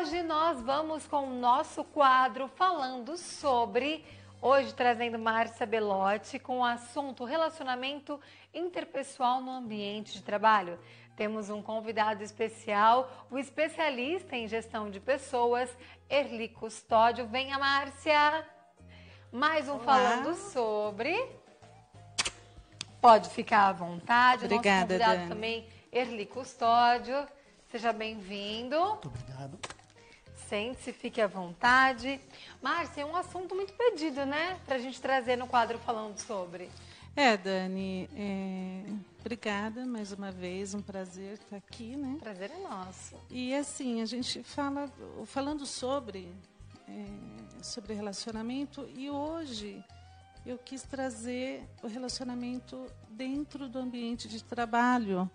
hoje nós vamos com o nosso quadro falando sobre, hoje trazendo Márcia Belotti com o assunto relacionamento interpessoal no ambiente de trabalho. Temos um convidado especial, o especialista em gestão de pessoas, Erli Custódio. Venha, Márcia! Mais um Olá. Falando Sobre. Pode ficar à vontade. Obrigada, nosso convidado Dani. também, Erli Custódio. Seja bem-vindo. Muito obrigado. Sente-se, fique à vontade. Márcia, é um assunto muito pedido, né? Pra gente trazer no quadro Falando Sobre. Dani, obrigada mais uma vez, um prazer estar aqui, né? Prazer é nosso. E assim, a gente falando sobre relacionamento, e hoje eu quis trazer o relacionamento dentro do ambiente de trabalho,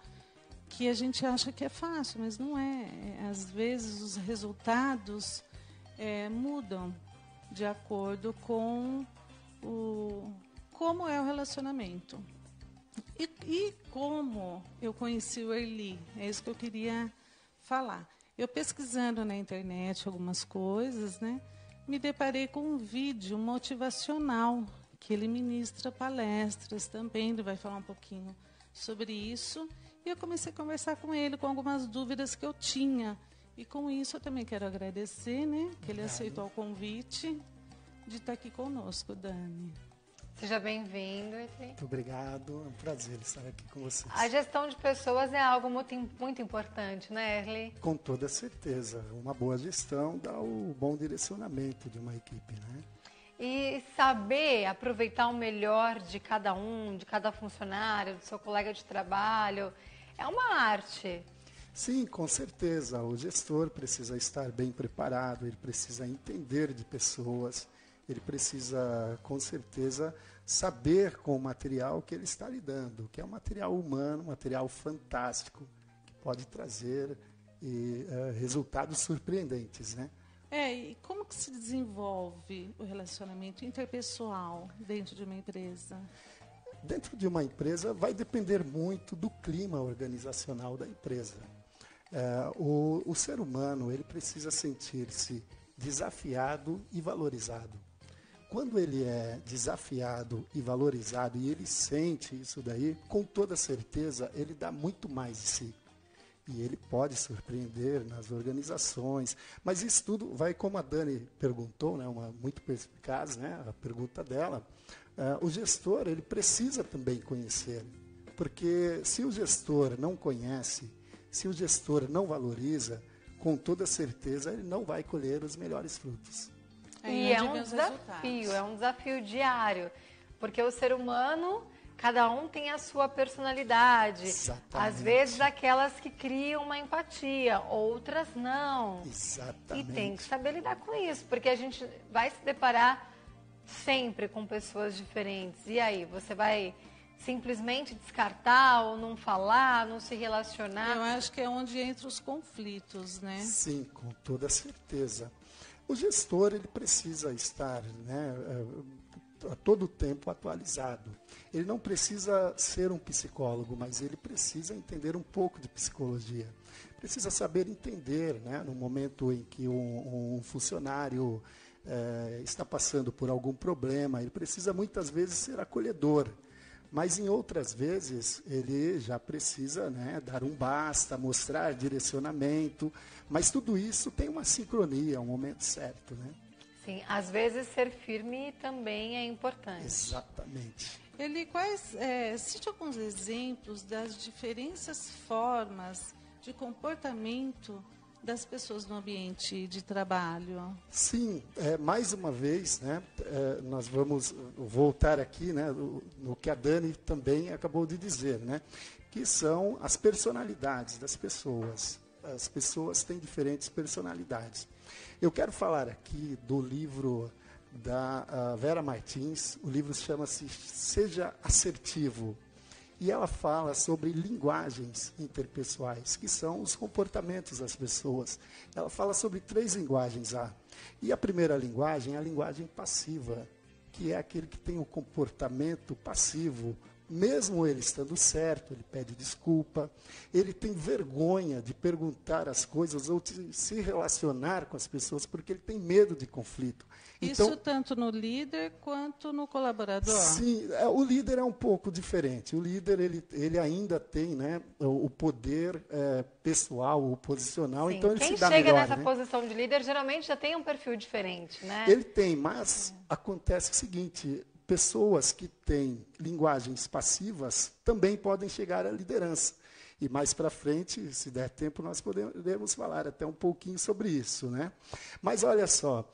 que a gente acha que é fácil, mas não é. Às vezes os resultados mudam de acordo com como é o relacionamento. E como eu conheci o Erli, é isso que eu queria falar. Eu pesquisando na internet algumas coisas, né, me deparei com um vídeo motivacional, que ele ministra palestras também, ele vai falar um pouquinho sobre isso. E eu comecei a conversar com ele, com algumas dúvidas que eu tinha. E com isso eu também quero agradecer, né, que ele aceitou o convite de estar aqui conosco, Dani. Seja bem-vindo, Erli. Muito obrigado. É um prazer estar aqui com vocês. A gestão de pessoas é algo muito importante, né, Erli? Com toda certeza. Uma boa gestão dá o bom direcionamento de uma equipe, né? E saber aproveitar o melhor de cada um, de cada funcionário, do seu colega de trabalho, é uma arte. Sim, com certeza. O gestor precisa estar bem preparado, ele precisa entender de pessoas, ele precisa, com certeza, saber com o material que ele está lidando, que é um material humano, um material fantástico, que pode trazer resultados surpreendentes, né? E como que se desenvolve o relacionamento interpessoal dentro de uma empresa? Dentro de uma empresa vai depender muito do clima organizacional da empresa. O ser humano ele precisa sentir-se desafiado e valorizado. Quando ele é desafiado e valorizado e ele sente isso daí, com toda certeza ele dá muito mais de si. E ele pode surpreender nas organizações. Mas isso tudo vai, como a Dani perguntou, né, muito perspicaz, né, a pergunta dela, o gestor ele precisa também conhecer. Porque se o gestor não conhece, se o gestor não valoriza, com toda certeza ele não vai colher os melhores frutos. E é um desafio diário. Porque o ser humano, cada um tem a sua personalidade. Exatamente. Às vezes aquelas que criam uma empatia, outras não. Exatamente. E tem que saber lidar com isso, porque a gente vai se deparar sempre com pessoas diferentes. E aí, você vai simplesmente descartar ou não falar, não se relacionar? Eu acho que é onde entram os conflitos, né? Sim, com toda certeza. O gestor ele precisa estar, né, a todo tempo atualizado. Ele não precisa ser um psicólogo, mas ele precisa entender um pouco de psicologia. Precisa saber entender, né, no momento em que um funcionário está passando por algum problema, ele precisa muitas vezes ser acolhedor. Mas em outras vezes ele já precisa, né, dar um basta, mostrar direcionamento. Mas tudo isso tem uma sincronia, um momento certo, né? Sim, às vezes ser firme também é importante. Exatamente. Ele cite alguns exemplos das diferentes formas de comportamento das pessoas no ambiente de trabalho. Sim, mais uma vez, né, nós vamos voltar aqui, né, no que a Dani também acabou de dizer, né, que são as personalidades das pessoas. As pessoas têm diferentes personalidades. Eu quero falar aqui do livro da Vera Martins, o livro chama-se Seja Assertivo. E ela fala sobre linguagens interpessoais, que são os comportamentos das pessoas. Ela fala sobre 3 linguagens lá. E a primeira linguagem é a linguagem passiva, que é aquele que tem um comportamento passivo, mesmo ele estando certo, ele pede desculpa, ele tem vergonha de perguntar as coisas ou de se relacionar com as pessoas porque ele tem medo de conflito. Isso tanto no líder quanto no colaborador? Sim, o líder é um pouco diferente. O líder ele ainda tem, né, o poder pessoal, o posicional, Sim. Então ele Quem se dá chega melhor, nessa né? posição de líder geralmente já tem um perfil diferente, né? Ele tem, mas acontece o seguinte, pessoas que têm linguagens passivas também podem chegar à liderança. E mais para frente, se der tempo, nós podemos falar até um pouquinho sobre isso, né? Mas olha só,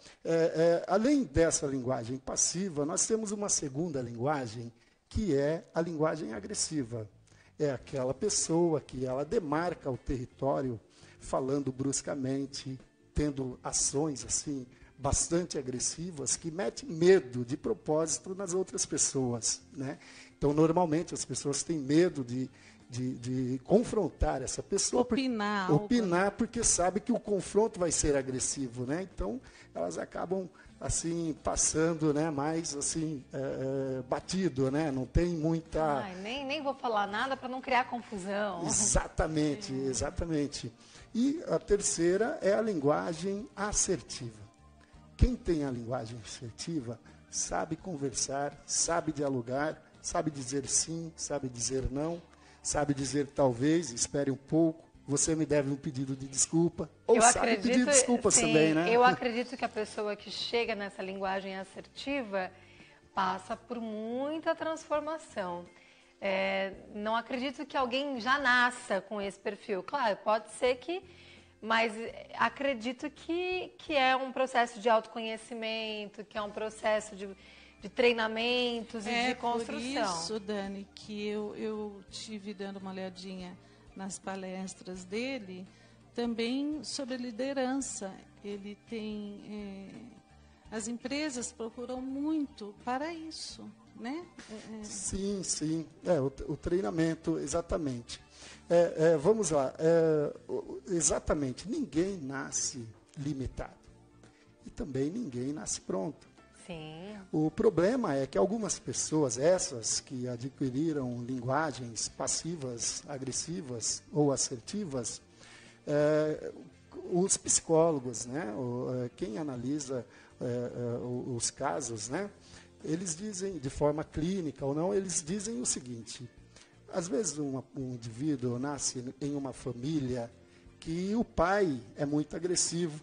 além dessa linguagem passiva, nós temos uma segunda linguagem, que é a linguagem agressiva. É aquela pessoa que ela demarca o território, falando bruscamente, tendo ações assim bastante agressivas, que mete medo de propósito nas outras pessoas, né? Então, normalmente, as pessoas têm medo de confrontar essa pessoa. Opinar, porque sabe que o confronto vai ser agressivo, né? Então, elas acabam assim passando, né, mais assim batido, né? Não tem muita. Nem vou falar nada para não criar confusão. Exatamente, exatamente. E a terceira é a linguagem assertiva. Quem tem a linguagem assertiva sabe conversar, sabe dialogar, sabe dizer sim, sabe dizer não. Sabe dizer talvez, espere um pouco, você me deve um pedido de desculpa. Ou sabe pedir desculpas também, né? Eu acredito que a pessoa que chega nessa linguagem assertiva passa por muita transformação. Não acredito que alguém já nasça com esse perfil. Claro, pode ser que... Mas acredito que é um processo de autoconhecimento, que é um processo de treinamentos e de construção. É por isso, Dani, que eu tive dando uma olhadinha nas palestras dele, também sobre liderança. Ele tem... as empresas procuram muito para isso, né? Sim, sim. O treinamento, exatamente. Vamos lá. Exatamente. Ninguém nasce limitado. E também ninguém nasce pronto. Sim. O problema é que algumas pessoas, essas que adquiriram linguagens passivas, agressivas ou assertivas, os psicólogos, né, quem analisa os casos, né, eles dizem, de forma clínica ou não, eles dizem o seguinte: às vezes um indivíduo nasce em uma família que o pai é muito agressivo.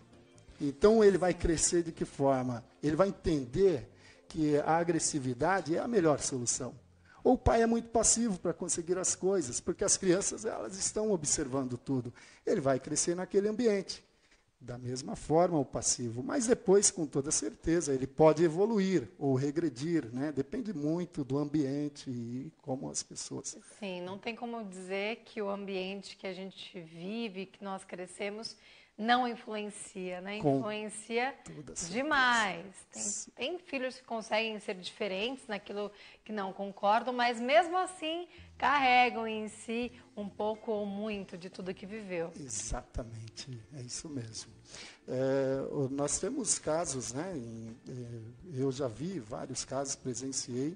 Então, ele vai crescer de que forma? Ele vai entender que a agressividade é a melhor solução. Ou o pai é muito passivo para conseguir as coisas, porque as crianças elas estão observando tudo. Ele vai crescer naquele ambiente. Da mesma forma, o passivo. Mas depois, com toda certeza, ele pode evoluir ou regredir, né? Depende muito do ambiente e como as pessoas... Sim, não tem como dizer que o ambiente que a gente vive, que nós crescemos... não influencia, né? Influencia demais. Tem filhos que conseguem ser diferentes naquilo que não concordam, mas mesmo assim carregam em si um pouco ou muito de tudo que viveu. Exatamente, é isso mesmo. Nós temos casos, né? Eu já vi vários casos, presenciei,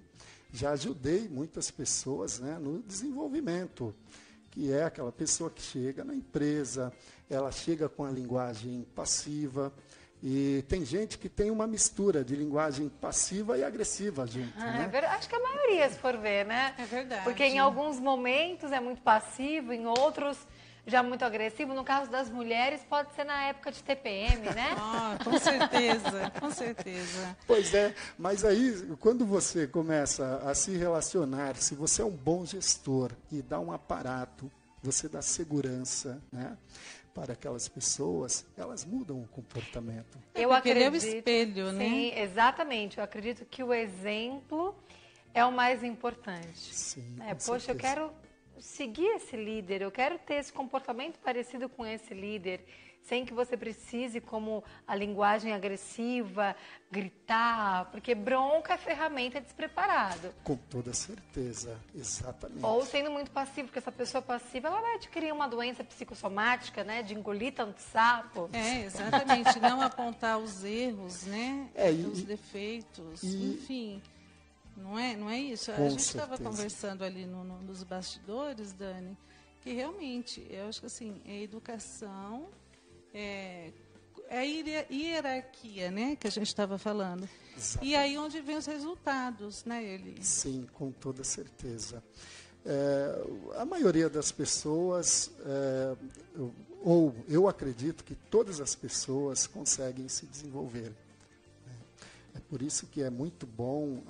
já ajudei muitas pessoas, né, no desenvolvimento, que é aquela pessoa que chega na empresa, ela chega com a linguagem passiva, e tem gente que tem uma mistura de linguagem passiva e agressiva junto. Né? Acho que a maioria, se for ver, né? É verdade. Porque em alguns momentos é muito passivo, em outros já muito agressivo. No caso das mulheres, pode ser na época de TPM, né? Com certeza, com certeza. Pois é, mas aí, quando você começa a se relacionar, se você é um bom gestor e dá um aparato, você dá segurança, né, para aquelas pessoas, elas mudam o comportamento. Eu acredito, é o espelho, né? Sim, exatamente. Eu acredito que o exemplo é o mais importante. Sim, poxa, eu quero seguir esse líder, eu quero ter esse comportamento parecido com esse líder, sem que você precise, como a linguagem agressiva, gritar, porque bronca é ferramenta despreparado. Com toda certeza, exatamente. Ou sendo muito passivo, porque essa pessoa passiva, ela vai adquirir uma doença psicossomática, né, de engolir tanto sapo. Exatamente, não apontar os erros, né, os defeitos, enfim. Não é isso? A Com gente estava certeza. conversando ali nos bastidores, Dani, que realmente, eu acho que assim, é educação, é a hierarquia, né, que a gente estava falando. Exatamente. E aí onde vem os resultados, né, Eli? Sim, com toda certeza. A maioria das pessoas, ou eu acredito que todas as pessoas conseguem se desenvolver. É por isso que é muito bom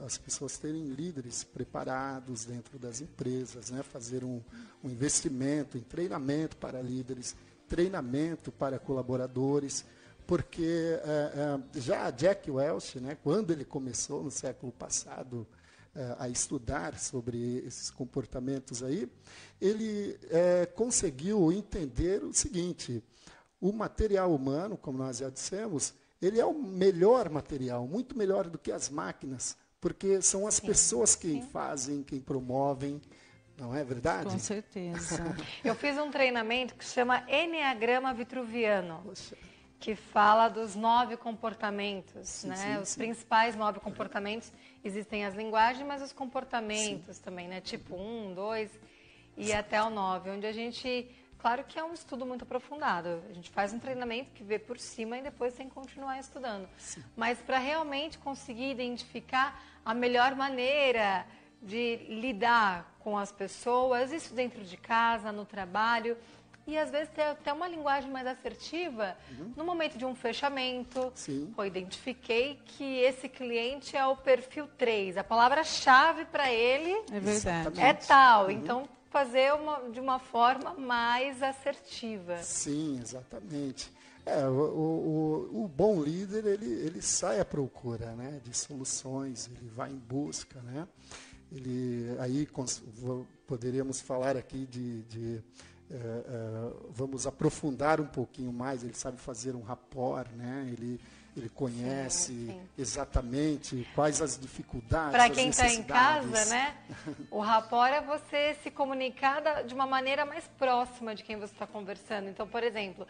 as pessoas terem líderes preparados dentro das empresas, né? Fazer um investimento em treinamento para líderes, treinamento para colaboradores, porque já Jack Welch, né, quando ele começou no século passado a estudar sobre esses comportamentos aí, ele conseguiu entender o seguinte: o material humano, como nós já dissemos, ele é o melhor material, muito melhor do que as máquinas, porque são as pessoas quem fazem, quem promovem, não é verdade? Com certeza. Eu fiz um treinamento que se chama Enneagrama Vitruviano, Poxa, que fala dos 9 comportamentos, Sim, né? sim, Os sim. principais 9 comportamentos. Existem as linguagens, mas os comportamentos também, né? Tipo 1, 2 e até o 9, onde a gente... Claro que é um estudo muito aprofundado. A gente faz um treinamento que vê por cima e depois tem que continuar estudando. Mas para realmente conseguir identificar a melhor maneira de lidar com as pessoas, isso dentro de casa, no trabalho, e às vezes ter até uma linguagem mais assertiva no momento de um fechamento. Sim. Eu identifiquei que esse cliente é o perfil 3. A palavra-chave para ele É verdade. Exatamente. é tal. Então, fazer de uma forma mais assertiva. Sim, exatamente. O bom líder, ele sai à procura, né, de soluções, ele vai em busca, né? Poderíamos falar aqui vamos aprofundar um pouquinho mais, ele sabe fazer um rapport, né? Ele conhece Sim. exatamente quais as dificuldades, Para as quem está em necessidades. casa, né? O rapport é você se comunicar de uma maneira mais próxima de quem você está conversando. Então, por exemplo,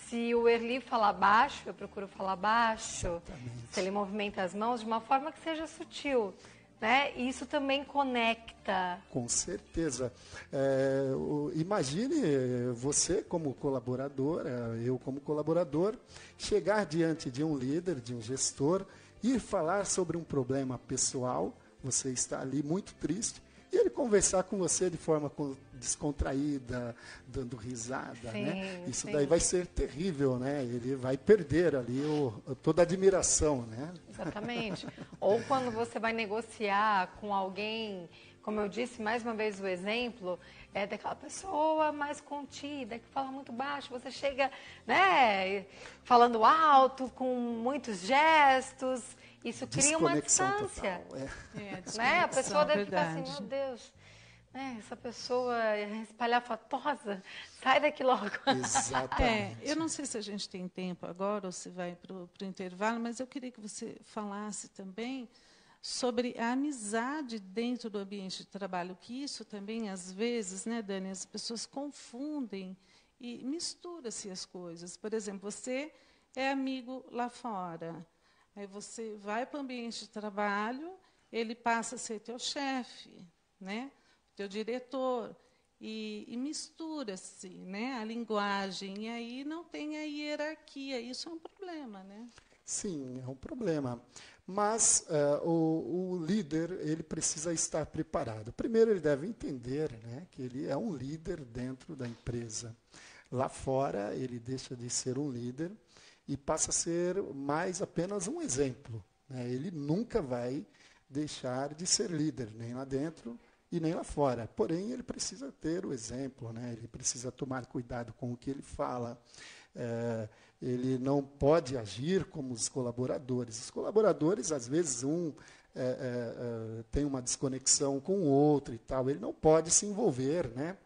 se o Erli falar baixo, eu procuro falar baixo. Exatamente. Se ele movimenta as mãos de uma forma que seja sutil, né? E isso também conecta. Com certeza. Imagine você como colaborador, eu como colaborador, chegar diante de um líder, de um gestor, e falar sobre um problema pessoal, você está ali muito triste, e ele conversar com você de forma descontraída, dando risada, Sim, né? Isso sim. daí vai ser terrível, né? Ele vai perder ali toda a admiração, né? Exatamente. Ou quando você vai negociar com alguém, como eu disse, mais uma vez o exemplo, é daquela pessoa mais contida, que fala muito baixo, você chega, né, falando alto, com muitos gestos, isso cria uma Desconexão distância. total. Né? A pessoa deve ficar verdade. assim, meu Deus, né, essa pessoa é espalhafatosa, sai daqui logo. Exatamente. Eu não sei se a gente tem tempo agora ou se vai para o intervalo, mas eu queria que você falasse também sobre a amizade dentro do ambiente de trabalho, que isso também, às vezes, né, Dani, as pessoas confundem e misturam-se as coisas. Por exemplo, você é amigo lá fora, aí você vai para o ambiente de trabalho, ele passa a ser teu chefe, né, teu diretor, e mistura-se, né, a linguagem, e aí não tem a hierarquia. Isso é um problema, né? Sim, é um problema. Mas o líder, ele precisa estar preparado. Primeiro, ele deve entender, né, que ele é um líder dentro da empresa. Lá fora, ele deixa de ser um líder e passa a ser mais apenas um exemplo, né? Ele nunca vai deixar de ser líder, nem lá dentro e nem lá fora. Porém, ele precisa ter o exemplo, né? Ele precisa tomar cuidado com o que ele fala. Ele não pode agir como os colaboradores. Os colaboradores, às vezes, tem uma desconexão com o outro e tal. Ele não pode se envolver, né?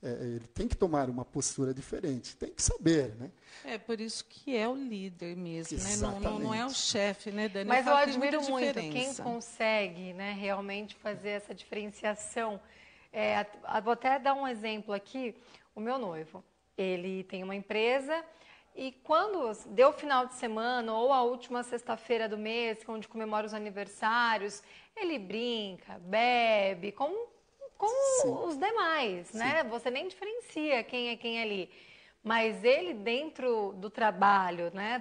Ele tem que tomar uma postura diferente, tem que saber, né? É por isso que é o líder mesmo, né? Não é o Exatamente. chefe, né, Dani? Mas eu falo que tem admiro muita muito quem diferença. consegue, né, realmente fazer essa diferenciação. Vou até dar um exemplo aqui. O meu noivo, ele tem uma empresa E quando deu o final de semana ou a última sexta-feira do mês, onde comemora os aniversários, ele brinca, bebe, com os demais, né? Você nem diferencia quem é quem ali. Mas ele, dentro do trabalho, né,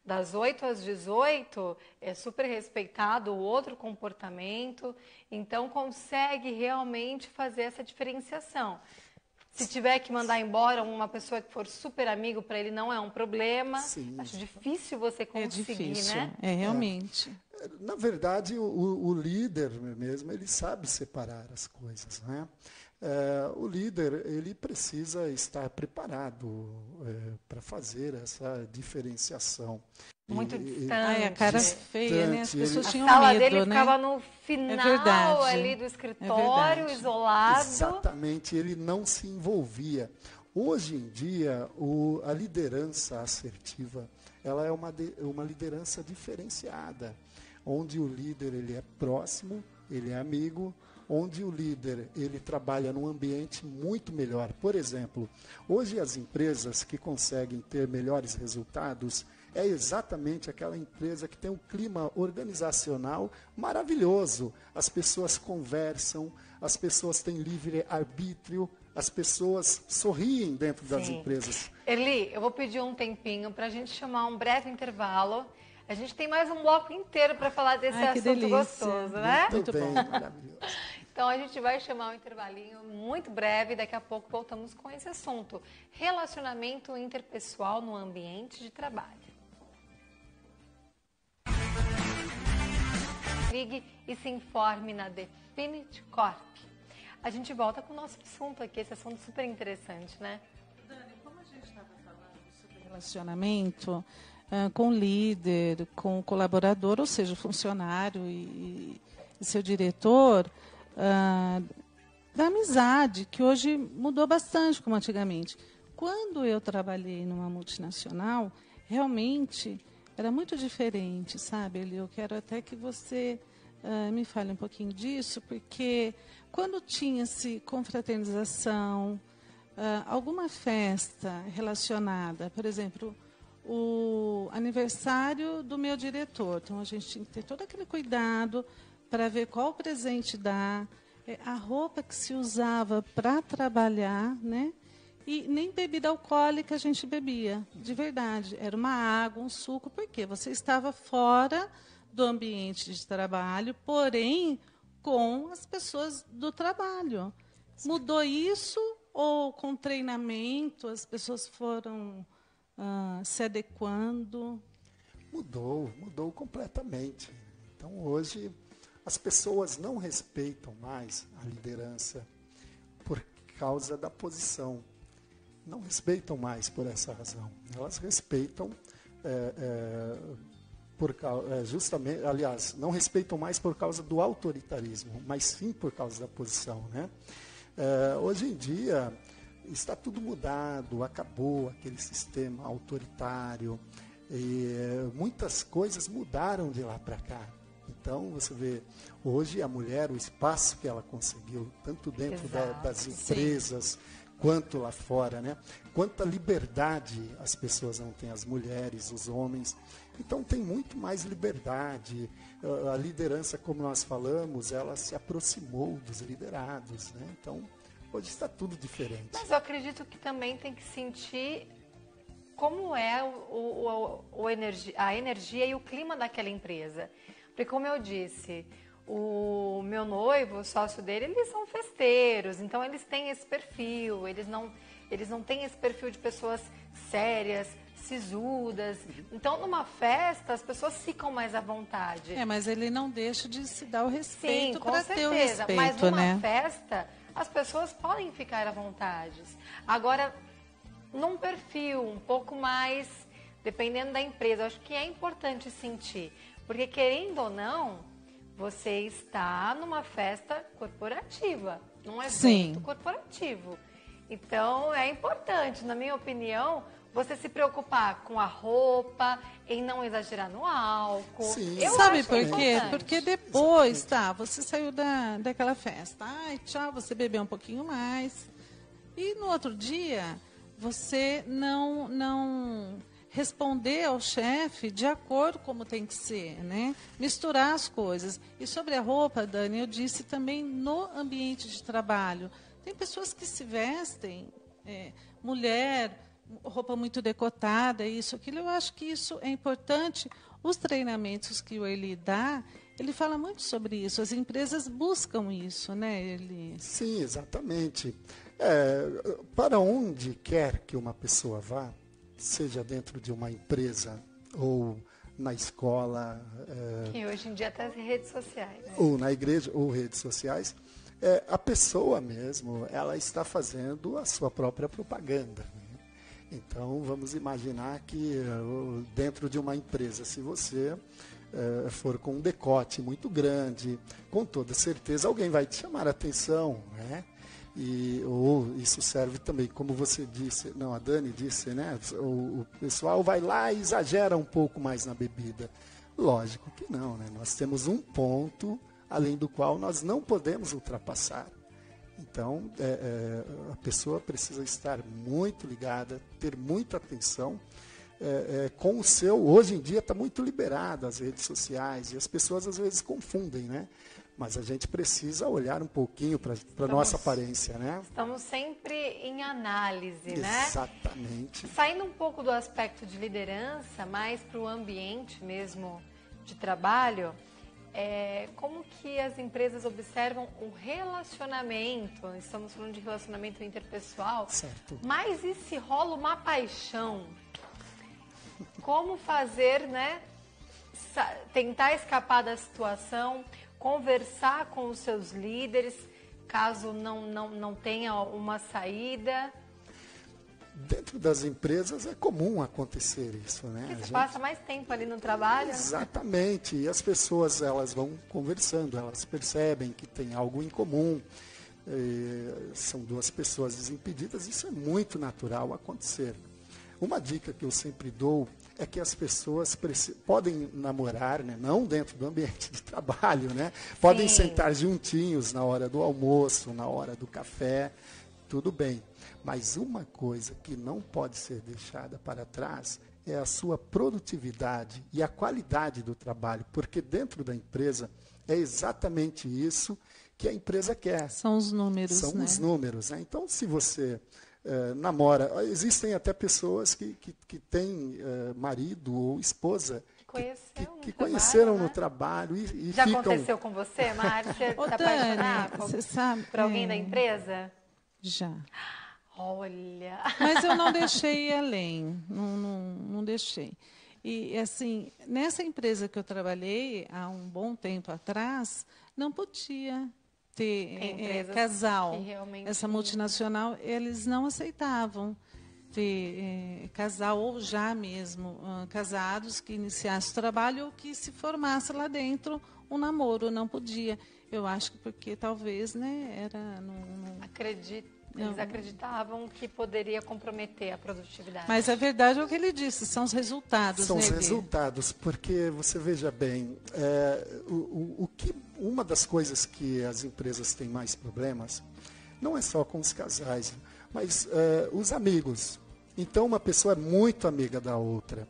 das 8 às 18, é super respeitado o outro comportamento, então consegue realmente fazer essa diferenciação. Se tiver que mandar embora uma pessoa que for super amigo, para ele não é um problema. Sim. Acho difícil você conseguir, difícil, né? Realmente. Na verdade, o líder mesmo, ele sabe separar as coisas, né? O líder, ele precisa estar preparado para fazer essa diferenciação. Muito distante. Ai, a cara feia, né? As pessoas tinham A sala medo, dele né? ficava no final ali do escritório, isolado. Exatamente, ele não se envolvia. Hoje em dia, a liderança assertiva, ela é uma liderança diferenciada, onde o líder ele é próximo, ele é amigo, onde o líder ele trabalha num ambiente muito melhor. Por exemplo, hoje as empresas que conseguem ter melhores resultados é exatamente aquela empresa que tem um clima organizacional maravilhoso. As pessoas conversam, as pessoas têm livre arbítrio, as pessoas sorriem dentro das empresas. Erli, eu vou pedir um tempinho para a gente chamar um breve intervalo. A gente tem mais um bloco inteiro para falar desse assunto gostoso, né? Muito bem, maravilhoso. Então, a gente vai chamar um intervalinho muito breve, daqui a pouco voltamos com esse assunto. Relacionamento interpessoal no ambiente de trabalho. Ligue e se informe na Definit Corp. A gente volta com o nosso assunto aqui, esse assunto super interessante, né? Dani, como a gente estava falando sobre relacionamento com o líder, com o colaborador, ou seja, o funcionário e seu diretor, da amizade, que hoje mudou bastante como antigamente. Quando eu trabalhei numa multinacional, realmente era muito diferente, sabe, Eli? Eu quero até que você me fale um pouquinho disso, porque quando tinha-se confraternização, alguma festa relacionada, por exemplo, o aniversário do meu diretor, então a gente tinha que ter todo aquele cuidado para ver qual presente dar, a roupa que se usava para trabalhar, né? E nem bebida alcoólica a gente bebia, de verdade. Era uma água, um suco, porque você estava fora do ambiente de trabalho, porém com as pessoas do trabalho. Mudou isso ou com treinamento as pessoas foram se adequando? Mudou completamente. Então, hoje, as pessoas não respeitam mais a liderança por causa da posição. Não respeitam mais por essa razão. Elas respeitam justamente, aliás, não respeitam mais por causa do autoritarismo, mas sim por causa da posição, né? Hoje em dia está tudo mudado, acabou aquele sistema autoritário e muitas coisas mudaram de lá para cá. Então, você vê, hoje a mulher, o espaço que ela conseguiu, tanto dentro das empresas, quanto lá fora, né? Quanta liberdade as pessoas não têm, as mulheres, os homens. Então, tem muito mais liberdade. A liderança, como nós falamos, ela se aproximou dos liderados, né? Então, hoje está tudo diferente. Mas eu acredito que também tem que sentir como é a energia e o clima daquela empresa. Porque, como eu disse, o meu noivo, o sócio dele, eles são festeiros, então eles têm esse perfil, eles não têm esse perfil de pessoas sérias, sisudas. Então, numa festa, as pessoas ficam mais à vontade. Mas ele não deixa de se dar o respeito para ter o certeza. respeito, mas numa né? festa, as pessoas podem ficar à vontade. Agora, num perfil um pouco mais, dependendo da empresa, eu acho que é importante sentir. Porque, querendo ou não, você está numa festa corporativa, num evento corporativo. Então, é importante, na minha opinião, você se preocupar com a roupa, em não exagerar no álcool. Sim. Sabe por quê? Importante. Porque depois, você saiu daquela festa. Ai, tchau, você bebeu um pouquinho mais. E no outro dia, você não responder ao chefe de acordo como tem que ser, né? Misturar as coisas. E sobre a roupa, Dani, eu disse também no ambiente de trabalho. Tem pessoas que se vestem, mulher, roupa muito decotada, isso, aquilo. Eu acho que isso é importante. Os treinamentos que o Eli dá, ele fala muito sobre isso. As empresas buscam isso, né, Eli? Sim, exatamente. Para onde quer que uma pessoa vá, seja dentro de uma empresa ou na escola, E hoje em dia até as redes sociais, né? ou na igreja ou redes sociais, a pessoa mesmo, ela está fazendo a sua própria propaganda, né? Então, vamos imaginar que dentro de uma empresa, se você for com um decote muito grande, com toda certeza alguém vai te chamar a atenção, né? Ou isso serve também, como você disse, não, a Dani disse, né? O pessoal vai lá e exagera um pouco mais na bebida. Lógico que não, né? Nós temos um ponto além do qual nós não podemos ultrapassar. Então, a pessoa precisa estar muito ligada, ter muita atenção com o seu... Hoje em dia está muito liberado as redes sociais e as pessoas às vezes confundem, né? Mas a gente precisa olhar um pouquinho para a nossa aparência, né? Estamos sempre em análise, né? Exatamente. Saindo um pouco do aspecto de liderança, mais para o ambiente mesmo de trabalho, como que as empresas observam o relacionamento? Estamos falando de relacionamento interpessoal. Certo. Mas e se rola uma paixão? Como fazer, né? Tentar escapar da situação, conversar com os seus líderes, caso não tenha uma saída. Dentro das empresas é comum acontecer isso, né? Porque você passa mais tempo ali no trabalho. Exatamente. E as pessoas, elas vão conversando, elas percebem que tem algo em comum. São duas pessoas desimpedidas, isso é muito natural acontecer. Uma dica que eu sempre dou é que as pessoas podem namorar, né? Não dentro do ambiente de trabalho, né? Podem sentar juntinhos na hora do almoço, na hora do café, tudo bem. Mas uma coisa que não pode ser deixada para trás é a sua produtividade e a qualidade do trabalho, porque dentro da empresa é exatamente isso que a empresa quer. São os números, São né? os números, né? Então, se você namora, existem até pessoas que têm marido ou esposa que conheceram no trabalho e Já ficam... aconteceu com você, Márcia? Ô, Está Dani, apaixonada você sabe, por alguém da empresa? Já. Olha. Mas eu não deixei ir além, não deixei. E, assim, nessa empresa que eu trabalhei, há um bom tempo atrás, não podia ter casal. Essa multinacional, eles não aceitavam ter casal, ou já mesmo casados, que iniciasse o trabalho ou que se formasse lá dentro um namoro, não podia. Eu acho que porque talvez, né, era... Eles acreditavam que poderia comprometer a produtividade. Mas a verdade é o que ele disse, são os resultados. São né, os Gui? resultados, porque você veja bem, uma das coisas que as empresas têm mais problemas não é só com os casais, mas os amigos. Então, uma pessoa é muito amiga da outra.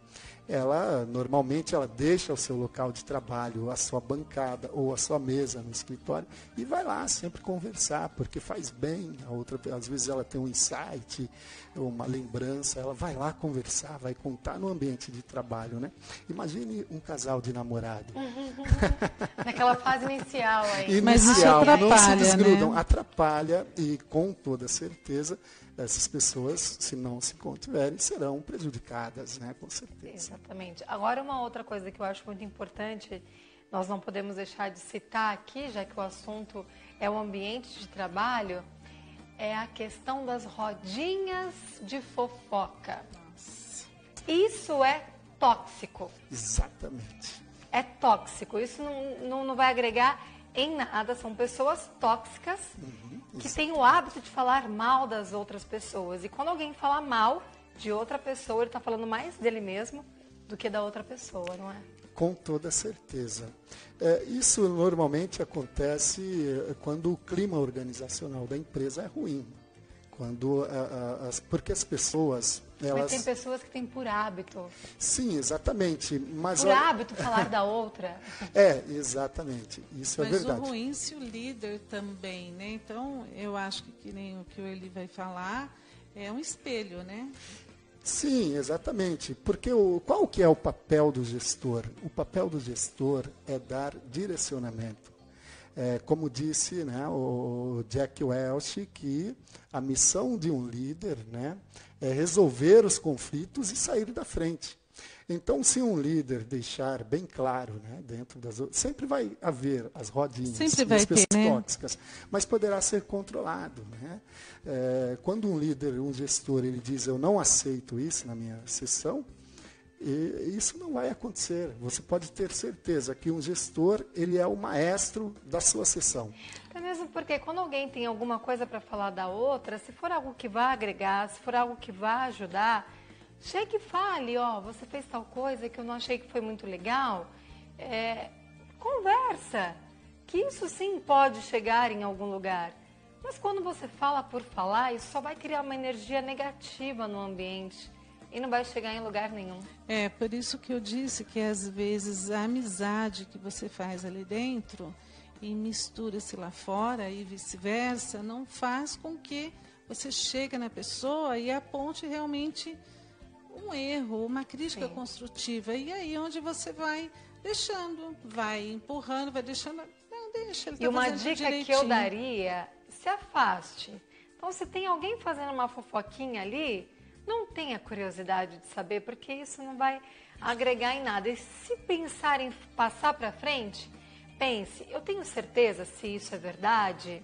Normalmente, ela deixa o seu local de trabalho, a sua bancada ou a sua mesa no escritório e vai lá sempre conversar, porque faz bem. A outra, às vezes, ela tem um insight, uma lembrança, ela vai lá conversar, vai contar no ambiente de trabalho, né? Imagine um casal de namorado. Naquela fase inicial aí. Mas isso atrapalha, não se desgrudam, né? Atrapalha e, com toda certeza, essas pessoas, se não se contiverem, serão prejudicadas, né? Com certeza. Exatamente. Agora, uma outra coisa que eu acho muito importante, nós não podemos deixar de citar aqui, já que o assunto é o ambiente de trabalho, é a questão das rodinhas de fofoca. Nossa. Isso é tóxico. Exatamente. É tóxico. Isso não vai agregar em nada. São pessoas tóxicas que têm o hábito de falar mal das outras pessoas. E quando alguém fala mal de outra pessoa, ele está falando mais dele mesmo do que da outra pessoa, não é? Com toda certeza. Isso normalmente acontece quando o clima organizacional da empresa é ruim. Porque as pessoas... Mas tem pessoas que têm por hábito. Sim, exatamente. Mas por hábito falar da outra. Exatamente. Isso mas é verdade. Mas o ruim se o líder também, né? Então, eu acho que nem o que ele vai falar é um espelho, né? Sim, exatamente. Porque qual que é o papel do gestor? O papel do gestor é dar direcionamento. Como disse, né, o Jack Welch, que a missão de um líder, né, é resolver os conflitos e sair da frente. Então, se um líder deixar bem claro, né, dentro das outras, sempre vai haver as rodinhas, sempre vai as pessoas ter, né? tóxicas, mas poderá ser controlado, né? Quando um líder, um gestor, ele diz, eu não aceito isso na minha sessão, e isso não vai acontecer. Você pode ter certeza que um gestor, ele é o maestro da sua sessão. Até mesmo porque quando alguém tem alguma coisa para falar da outra, se for algo que vai agregar, se for algo que vai ajudar, chegue e fale, ó, você fez tal coisa que eu não achei que foi muito legal. Conversa, que isso sim pode chegar em algum lugar. Mas quando você fala por falar, isso só vai criar uma energia negativa no ambiente. E não vai chegar em lugar nenhum. Por isso que eu disse que às vezes a amizade que você faz ali dentro e mistura-se lá fora e vice-versa, não faz com que você chegue na pessoa e aponte realmente um erro, uma crítica construtiva. E aí onde você vai deixando, vai empurrando, vai deixando... Não, deixa, ele tá e uma fazendo dica que eu daria, se afaste. Então, se tem alguém fazendo uma fofoquinha ali... Não tenha curiosidade de saber, porque isso não vai agregar em nada. E se pensar em passar para frente, pense, eu tenho certeza se isso é verdade?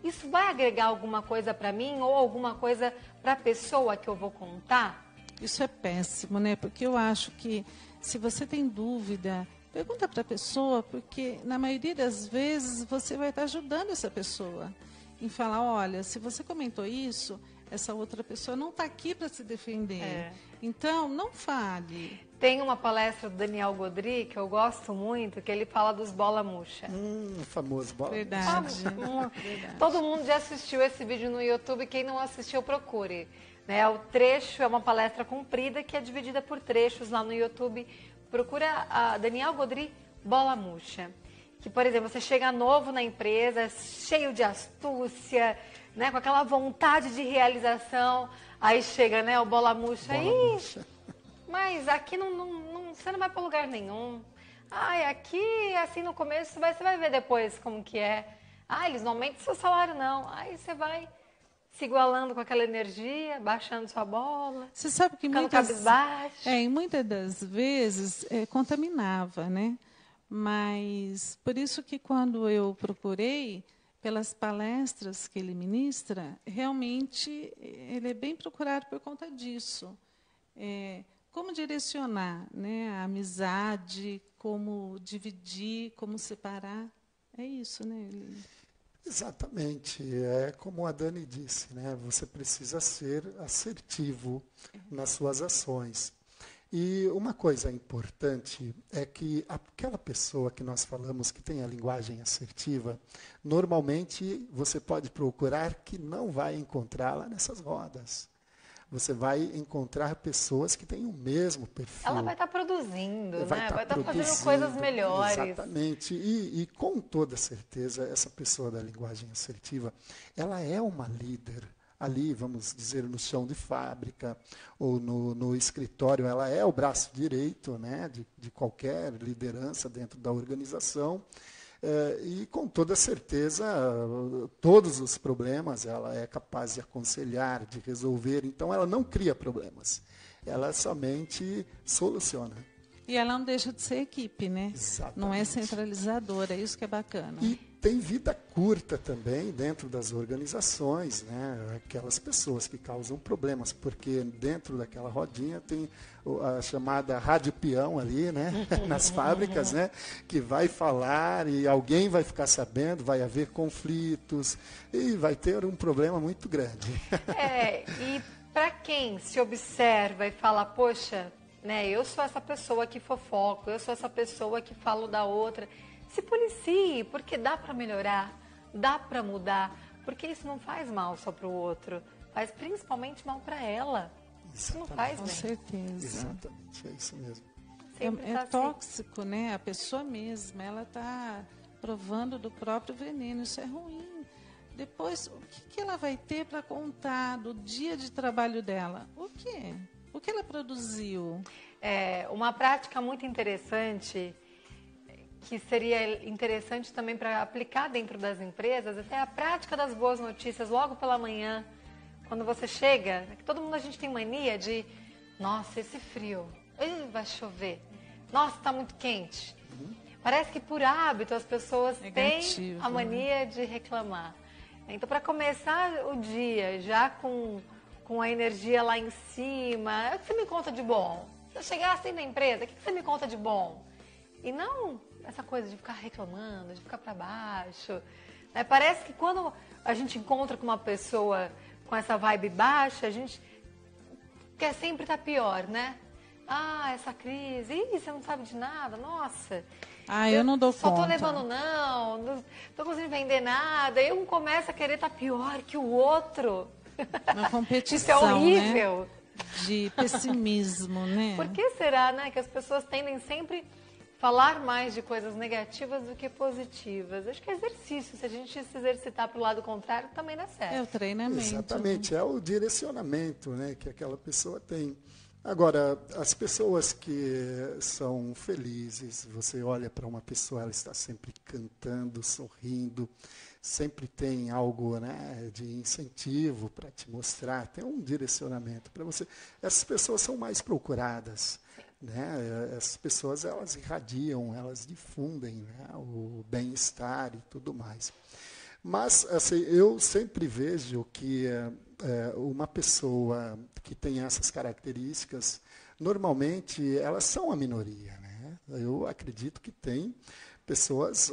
Isso vai agregar alguma coisa para mim ou alguma coisa para a pessoa que eu vou contar? Isso é péssimo, né? Porque eu acho que se você tem dúvida, pergunta para a pessoa, porque na maioria das vezes você vai estar ajudando essa pessoa em falar, olha, se você comentou isso... Essa outra pessoa não está aqui para se defender. Então, não fale. Tem uma palestra do Daniel Godry, que eu gosto muito, que ele fala dos bola murcha. O famoso bola murcha. Verdade. Todo mundo já assistiu esse vídeo no YouTube, quem não assistiu, procure. Né? O trecho é uma palestra comprida que é dividida por trechos lá no YouTube. Procura a Daniel Godry, bola murcha. Que, por exemplo, você chega novo na empresa, cheio de astúcia... Né, com aquela vontade de realização, aí chega, né, o bola murcha, mas aqui você não vai para lugar nenhum. Aqui, assim, no começo, você vai ver depois como que é. Eles não aumentam seu salário, não. Aí você vai se igualando com aquela energia, baixando sua bola. Você sabe que muitas das vezes contaminava, né? Mas, por isso que quando eu procurei... pelas palestras que ele ministra, realmente ele é bem procurado por conta disso. Como direcionar, né, a amizade, como dividir, como separar. É isso, né? Exatamente. É como a Dani disse, né? Você precisa ser assertivo nas suas ações. E uma coisa importante é que aquela pessoa que nós falamos que tem a linguagem assertiva, normalmente você pode procurar que não vai encontrá-la nessas rodas. Você vai encontrar pessoas que têm o mesmo perfil. Ela vai estar produzindo, vai estar fazendo coisas melhores. Exatamente. E com toda certeza, essa pessoa da linguagem assertiva, ela é uma líder. Ali, vamos dizer, no chão de fábrica ou no escritório, ela é o braço direito, né, de qualquer liderança dentro da organização. E, com toda certeza, todos os problemas ela é capaz de aconselhar, de resolver. Então, ela não cria problemas. Ela somente soluciona. E ela não deixa de ser equipe, né? Exatamente. Não é centralizadora, é isso que é bacana. E tem vida curta também dentro das organizações, né? Aquelas pessoas que causam problemas, porque dentro daquela rodinha tem a chamada rádio peão ali, né? Nas fábricas, né? Que vai falar e alguém vai ficar sabendo, vai haver conflitos e vai ter um problema muito grande. E para quem se observa e fala, poxa, né, eu sou essa pessoa que fofoco, eu sou essa pessoa que falo da outra. Se policie, porque dá para melhorar, dá para mudar, porque isso não faz mal só para o outro, faz principalmente mal para ela. Isso não faz Com bem. certeza. Exatamente, é isso mesmo. Sempre É tá assim. tóxico, né? A pessoa mesma, ela está provando do próprio veneno. Isso é ruim. Depois, o que ela vai ter para contar do dia de trabalho dela? O quê? O que ela produziu? Uma prática muito interessante, que seria interessante também para aplicar dentro das empresas, até a prática das boas notícias logo pela manhã, quando você chega, que todo mundo, a gente tem mania de, nossa, esse frio, vai chover, nossa, está muito quente. Parece que por hábito as pessoas têm a mania de reclamar. Então, para começar o dia já com a energia lá em cima, o que você me conta de bom? Se eu chegar assim na empresa, o que você me conta de bom? E não essa coisa de ficar reclamando, de ficar para baixo. Né? Parece que quando a gente encontra com uma pessoa com essa vibe baixa, a gente quer sempre estar pior, né? Ah, essa crise, você não sabe de nada, nossa. Eu não dou só conta. Só tô levando não tô conseguindo vender nada. Aí um começa a querer estar pior que o outro. Uma competição, Isso é horrível. Né? De pessimismo, né? Por que será, né, que as pessoas tendem sempre falar mais de coisas negativas do que positivas? Acho que é exercício. Se a gente se exercitar para o lado contrário, também dá certo. É o treinamento. Exatamente, é o direcionamento, né, que aquela pessoa tem. Agora, as pessoas que são felizes, você olha para uma pessoa, ela está sempre cantando, sorrindo, sempre tem algo, né, de incentivo para te mostrar, tem um direcionamento para você. Essas pessoas são mais procuradas, né? Essas pessoas, elas irradiam, elas difundem, né, o bem-estar e tudo mais. Mas assim, eu sempre vejo que uma pessoa que tem essas características, normalmente elas são a minoria, né? Eu acredito que tem pessoas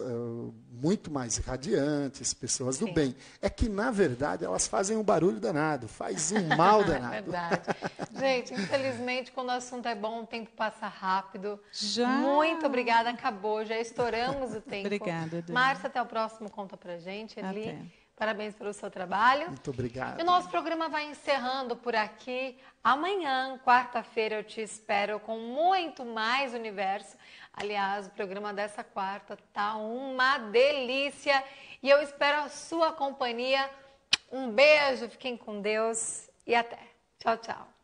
muito mais radiantes, pessoas do bem. É que, na verdade, elas fazem um barulho danado, faz um mal danado. É verdade. Gente, infelizmente, quando o assunto é bom, o tempo passa rápido. Já. Muito obrigada, acabou, já estouramos o tempo. Obrigada, Dani. Márcia, até o próximo Conta Pra Gente. Eli, Até. parabéns pelo seu trabalho. Muito obrigado. E o nosso programa vai encerrando por aqui. Amanhã, quarta-feira, eu te espero com muito mais universo. Aliás, o programa dessa quarta tá uma delícia. E eu espero a sua companhia. Um beijo, fiquem com Deus e até. Tchau, tchau.